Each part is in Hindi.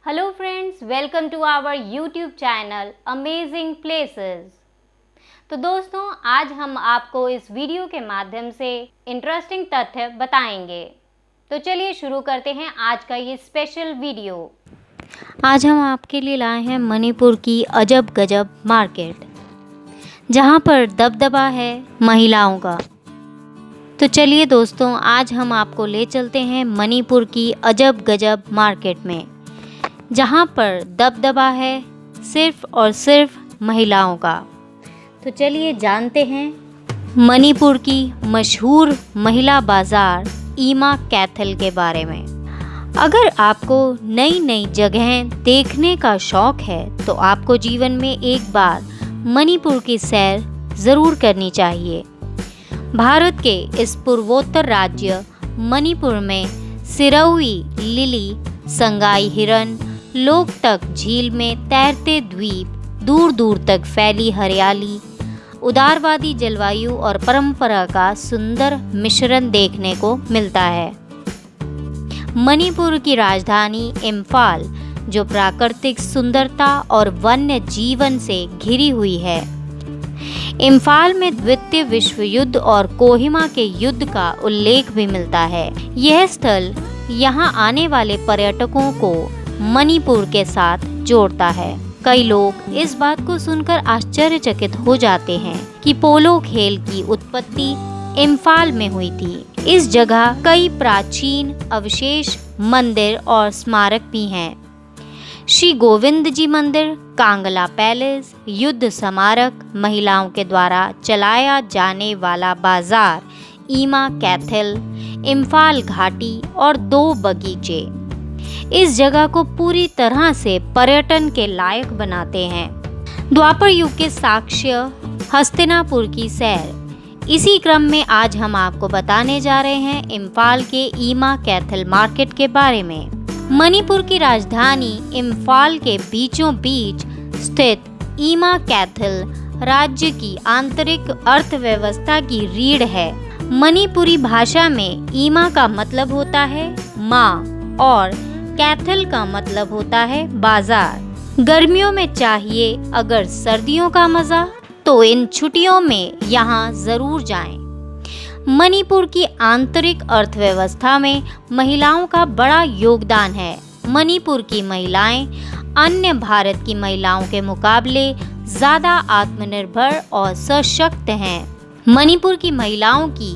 Hello friends, welcome to our YouTube channel amazing places. तो दोस्तों, आज हम आपको इस वीडियो के माध्यम से इंटरेस्टिंग तथ्य बताएंगे। तो चलिए शुरू करते हैं आज का ये स्पेशल वीडियो। आज हम आपके लिए लाए हैं मणिपुर की अजब गजब मार्केट, जहां पर दबदबा है महिलाओं का। तो चलिए दोस्तों, आज हम आपको ले चलते हैं मणिपुर की अजब गजब मार्केट में, जहाँ पर दबदबा है सिर्फ और सिर्फ महिलाओं का। तो चलिए जानते हैं मणिपुर की मशहूर महिला बाज़ार ईमा कैथल के बारे में। अगर आपको नई नई जगहें देखने का शौक़ है तो आपको जीवन में एक बार मणिपुर की सैर ज़रूर करनी चाहिए। भारत के इस पूर्वोत्तर राज्य मणिपुर में सिरोही लिली, संगाई हिरन, लोकटक झील में तैरते द्वीप, दूर दूर तक फैली हरियाली, उदारवादी जलवायु और परंपरा का सुंदर मिश्रण देखने को मिलता है। मणिपुर की राजधानी इम्फाल, जो प्राकृतिक सुंदरता और वन्य जीवन से घिरी हुई है। इम्फाल में द्वितीय विश्व युद्ध और कोहिमा के युद्ध का उल्लेख भी मिलता है। यह स्थल यहाँ आने वाले पर्यटकों को मणिपुर के साथ जोड़ता है। कई लोग इस बात को सुनकर आश्चर्यचकित हो जाते हैं कि पोलो खेल की उत्पत्ति इम्फाल में हुई थी। इस जगह कई प्राचीन अवशेष, मंदिर और स्मारक भी हैं। श्री गोविंद जी मंदिर, कांगला पैलेस, युद्ध स्मारक, महिलाओं के द्वारा चलाया जाने वाला बाजार ईमा कैथल, इम्फाल घाटी और 2 बगीचे इस जगह को पूरी तरह से पर्यटन के लायक बनाते हैं। द्वापर युग के साक्ष्य हस्तिनापुर की सैर। इसी क्रम में आज हम आपको बताने जा रहे हैं इम्फाल के ईमा कैथल मार्केट के बारे में। मणिपुर की राजधानी इम्फाल के बीचों बीच स्थित ईमा कैथल राज्य की आंतरिक अर्थव्यवस्था की रीढ़ है। मणिपुरी भाषा में ईमा का मतलब होता है माँ और कैथल का मतलब होता है बाजार। गर्मियों में चाहिए अगर सर्दियों का मजा, तो इन छुट्टियों में यहाँ जरूर जाएं। मणिपुर की आंतरिक अर्थव्यवस्था में महिलाओं का बड़ा योगदान है। मणिपुर की महिलाएं अन्य भारत की महिलाओं के मुकाबले ज्यादा आत्मनिर्भर और सशक्त हैं। मणिपुर की महिलाओं की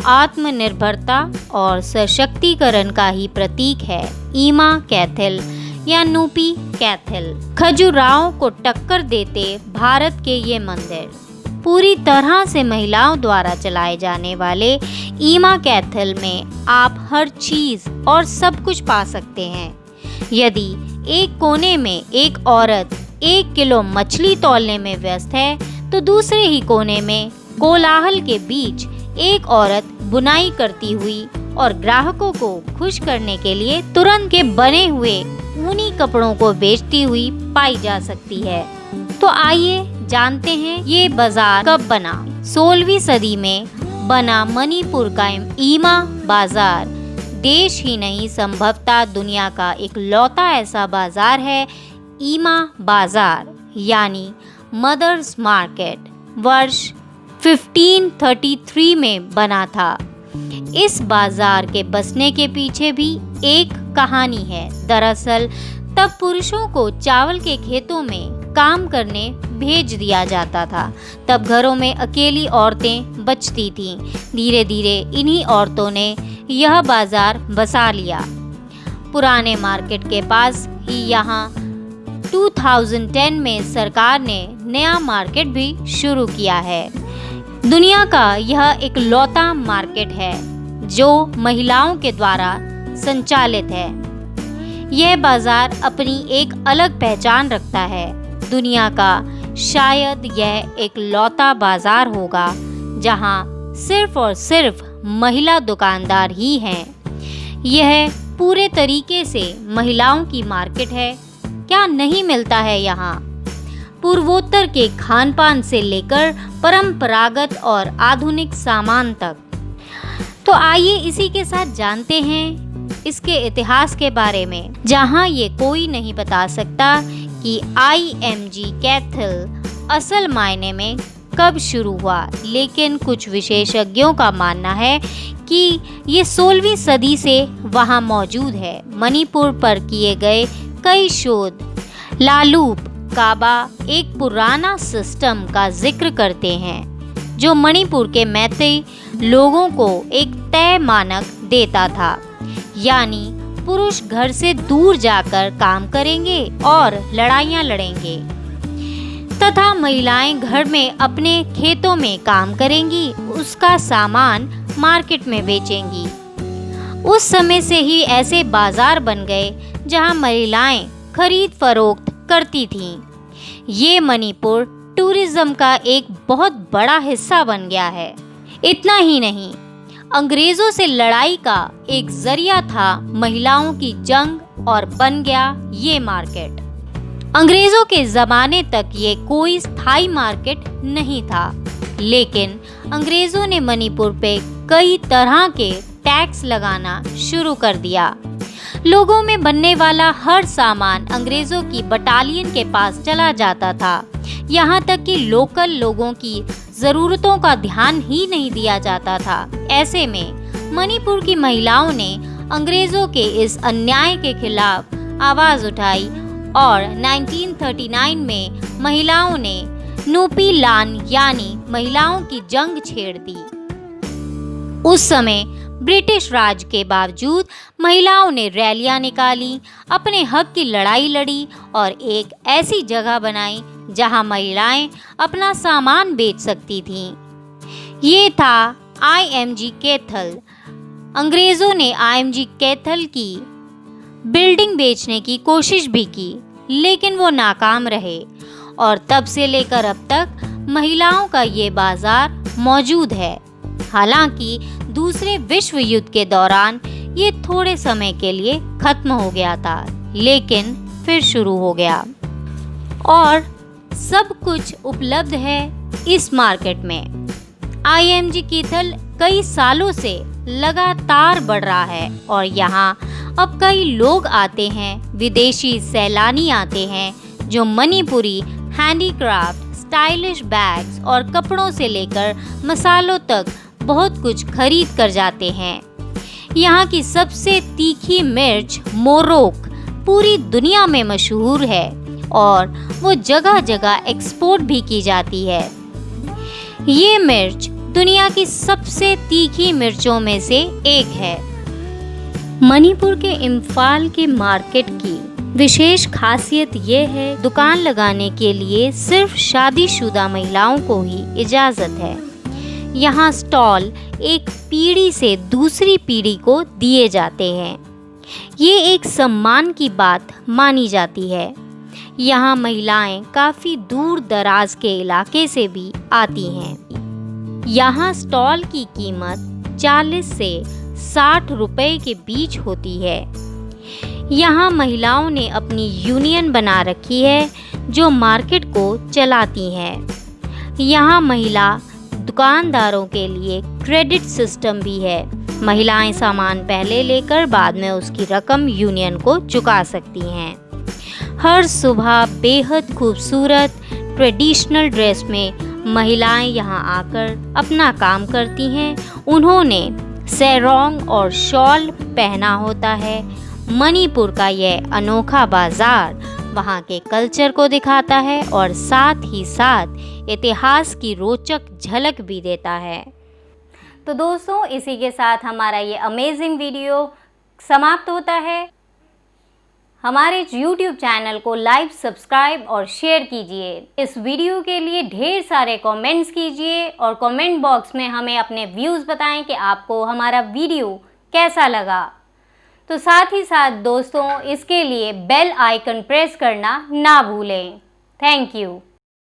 आत्मनिर्भरता और सशक्तिकरण का ही प्रतीक है ईमा कैथल या नुपी कैथल। खजुराहो को टक्कर देते भारत के ये मंदिर पूरी तरह से महिलाओं द्वारा चलाए जाने वाले ईमा कैथल में आप हर चीज और सब कुछ पा सकते हैं। यदि एक कोने में एक औरत 1 किलो मछली तौलने में व्यस्त है, तो दूसरे ही कोने में कोलाहल के बीच एक औरत बुनाई करती हुई और ग्राहकों को खुश करने के लिए तुरंत के बने हुए ऊनी कपड़ों को बेचती हुई पाई जा सकती है। तो आइए जानते हैं ये बाजार कब बना। 16वीं सदी में बना मणिपुर का ईमा बाजार देश ही नहीं, संभवतः दुनिया का एक लौता ऐसा बाजार है। ईमा बाजार यानी मदर्स मार्केट वर्ष 1533 में बना था। इस बाजार के बसने के पीछे भी एक कहानी है। दरअसल तब पुरुषों को चावल के खेतों में काम करने भेज दिया जाता था। तब घरों में अकेली औरतें बचती थीं। धीरे धीरे इन्हीं औरतों ने यह बाजार बसा लिया। पुराने मार्केट के पास ही यहाँ 2010 में सरकार ने नया मार्केट भी शुरू किया है। दुनिया का यह एक लौता मार्केट है जो महिलाओं के द्वारा संचालित है। यह बाजार अपनी एक अलग पहचान रखता है। दुनिया का शायद यह एक लौता बाजार होगा जहां सिर्फ और सिर्फ महिला दुकानदार ही हैं। यह पूरे तरीके से महिलाओं की मार्केट है। क्या नहीं मिलता है यहाँ? पूर्वोत्तर के खान पान से लेकर परंपरागत और आधुनिक सामान तक। तो आइए इसी के साथ जानते हैं इसके इतिहास के बारे में, जहां ये कोई नहीं बता सकता कि IMG कैथल असल मायने में कब शुरू हुआ, लेकिन कुछ विशेषज्ञों का मानना है कि ये 16वीं सदी से वहां मौजूद है। मणिपुर पर किए गए कई शोध लालूप काबा एक पुराना सिस्टम का जिक्र करते हैं जो मणिपुर के मैतेई लोगों को एक तय मानक देता था, यानी पुरुष घर से दूर जाकर काम करेंगे और लड़ाइयाँ लड़ेंगे तथा महिलाएं घर में अपने खेतों में काम करेंगी, उसका सामान मार्केट में बेचेंगी। उस समय से ही ऐसे बाजार बन गए जहां महिलाएं खरीद फरोख्त करती थीं। ये मणिपुर टूरिज्म का एक बहुत बड़ा हिस्सा बन गया है। इतना ही नहीं, अंग्रेजों से लड़ाई का एक जरिया था महिलाओं की जंग और बन गया ये मार्केट। अंग्रेजों के ज़माने तक ये कोई स्थायी मार्केट नहीं था, लेकिन अंग्रेजों ने मणिपुर पे कई तरह के टैक्स लगाना शुरू कर दिया। लोगों में बनने वाला हर सामान अंग्रेजों की बटालियन के पास चला जाता था, यहाँ तक कि लोकल लोगों की ज़रूरतों का ध्यान ही नहीं दिया जाता था। ऐसे में मणिपुर की महिलाओं ने अंग्रेजों के इस अन्याय के खिलाफ आवाज़ उठाई और 1939 में महिलाओं ने नुपी लान यानी महिलाओं की जंग छेड़ दी। उस समय ब्रिटिश राज के बावजूद महिलाओं ने रैलियां निकाली, अपने हक की लड़ाई लड़ी और एक ऐसी जगह बनाई जहां महिलाएं अपना सामान बेच सकती थीं। ये था IMG कैथल। अंग्रेज़ों ने IMG कैथल की बिल्डिंग बेचने की कोशिश भी की, लेकिन वो नाकाम रहे और तब से लेकर अब तक महिलाओं का ये बाजार मौजूद है। हालांकि दूसरे विश्व युद्ध के दौरान ये थोड़े समय के लिए खत्म हो गया था, लेकिन फिर शुरू हो गया और सब कुछ उपलब्ध है इस मार्केट में। IMG कैथल कई सालों से लगातार बढ़ रहा है और यहाँ अब कई लोग आते हैं, विदेशी सैलानी आते हैं जो मणिपुरी हैंडीक्राफ्ट, स्टाइलिश बैग्स और कपड़ों से लेकर मसालों तक बहुत कुछ खरीद कर जाते हैं। यहाँ की सबसे तीखी मिर्च मोरोक पूरी दुनिया में मशहूर है और वो जगह जगह एक्सपोर्ट भी की जाती है। ये मिर्च दुनिया की सबसे तीखी मिर्चों में से एक है। मणिपुर के इम्फाल के मार्केट की विशेष खासियत ये है, दुकान लगाने के लिए सिर्फ शादीशुदा महिलाओं को ही इजाज़त है। यहाँ स्टॉल एक पीढ़ी से दूसरी पीढ़ी को दिए जाते हैं। ये एक सम्मान की बात मानी जाती है। यहाँ महिलाएं काफ़ी दूर दराज के इलाके से भी आती हैं। यहाँ स्टॉल की कीमत 40 से 60 रुपए के बीच होती है। यहाँ महिलाओं ने अपनी यूनियन बना रखी है जो मार्केट को चलाती हैं। यहाँ महिला दुकानदारों के लिए क्रेडिट सिस्टम भी है। महिलाएं सामान पहले लेकर बाद में उसकी रकम यूनियन को चुका सकती हैं। हर सुबह बेहद खूबसूरत ट्रेडिशनल ड्रेस में महिलाएं यहाँ आकर अपना काम करती हैं। उन्होंने सेरोंग और शॉल पहना होता है। मणिपुर का यह अनोखा बाजार वहाँ के कल्चर को दिखाता है और साथ ही साथ इतिहास की रोचक झलक भी देता है। तो दोस्तों, इसी के साथ हमारा ये अमेजिंग वीडियो समाप्त होता है। हमारे YouTube चैनल को लाइक, सब्सक्राइब और शेयर कीजिए। इस वीडियो के लिए ढेर सारे कमेंट्स कीजिए और कमेंट बॉक्स में हमें अपने व्यूज़ बताएं कि आपको हमारा वीडियो कैसा लगा। तो साथ ही साथ दोस्तों, इसके लिए बेल आइकन प्रेस करना ना भूलें। Thank you.